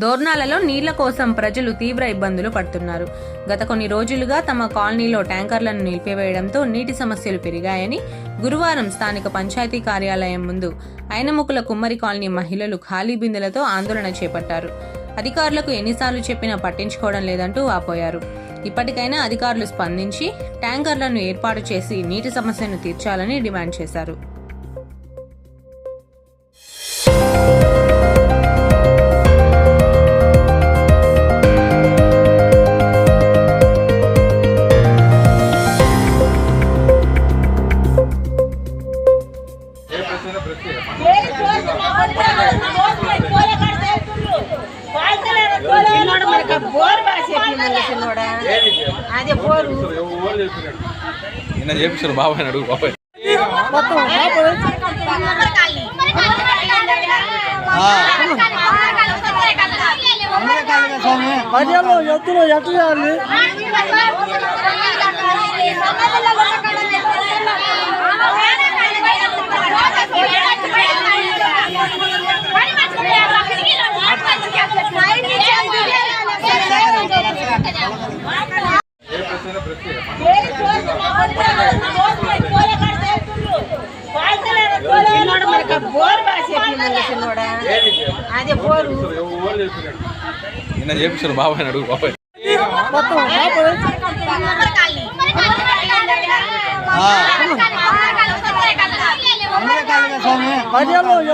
దోర్నాలలో నీళ్ల కోసం ప్రజలు తీవ్ర ఇబ్బందులు పడుతున్నారు. గత కొన్ని రోజులుగా తమ కాలనీలో ట్యాంకర్లను నిలిపివేయడంతో నీటి సమస్యలు పెరిగాయని గురువారం స్థానిక పంచాయతీ కార్యాలయం ముందు ఐనముకుల కుమ్మరి కాలనీ మహిళలు ఖాళీ బిందెలతో ఆందోళన చేపట్టారు. అధికారులకు ఎన్నిసార్లు చెప్పినా పట్టించుకోవడం లేదంటూ వాపోయారు. ఇప్పటికైనా అధికారులు స్పందించి ట్యాంకర్లను ఏర్పాటు చేసి నీటి సమస్యను తీర్చాలని డిమాండ్ చేశారు. చేపించారు బాబాయ్ అడుగు బాబాయ్ ఎత్తులో ఎట్లా చేయాలి చేపించారు బాబాయ్ అడుగు బాబాయ్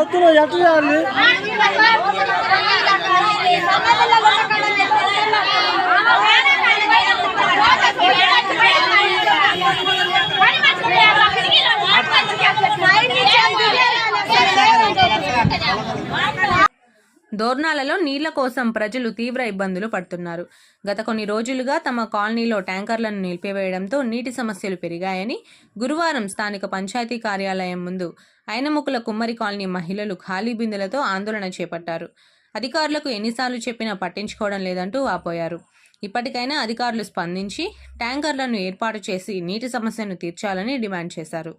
ఎత్తులో ఎట్లా చేయాలి దోర్నాలలో నీళ్ల కోసం ప్రజలు తీవ్ర ఇబ్బందులు పడుతున్నారు. గత కొన్ని రోజులుగా తమ కాలనీలో ట్యాంకర్లను నిలిపివేయడంతో నీటి సమస్యలు పెరిగాయని గురువారం స్థానిక పంచాయతీ కార్యాలయం ముందు ఐనముకుల కుమ్మరి కాలనీ మహిళలు ఖాళీ బిందెలతో ఆందోళన చేపట్టారు. అధికారులకు ఎన్నిసార్లు చెప్పినా పట్టించుకోవడం లేదంటూ వాపోయారు. ఇప్పటికైనా అధికారులు స్పందించి ట్యాంకర్లను ఏర్పాటు చేసి నీటి సమస్యను తీర్చాలని డిమాండ్ చేశారు.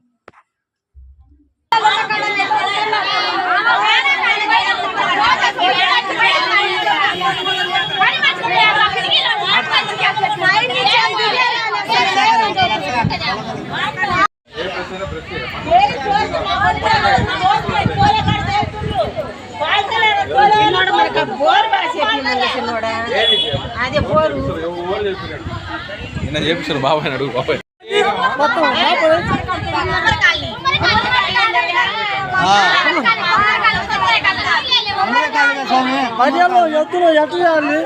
చేపించారు బాబాయ్ అడుగు బాబాయ్ ఎత్తులో ఎట్లా చేయాలి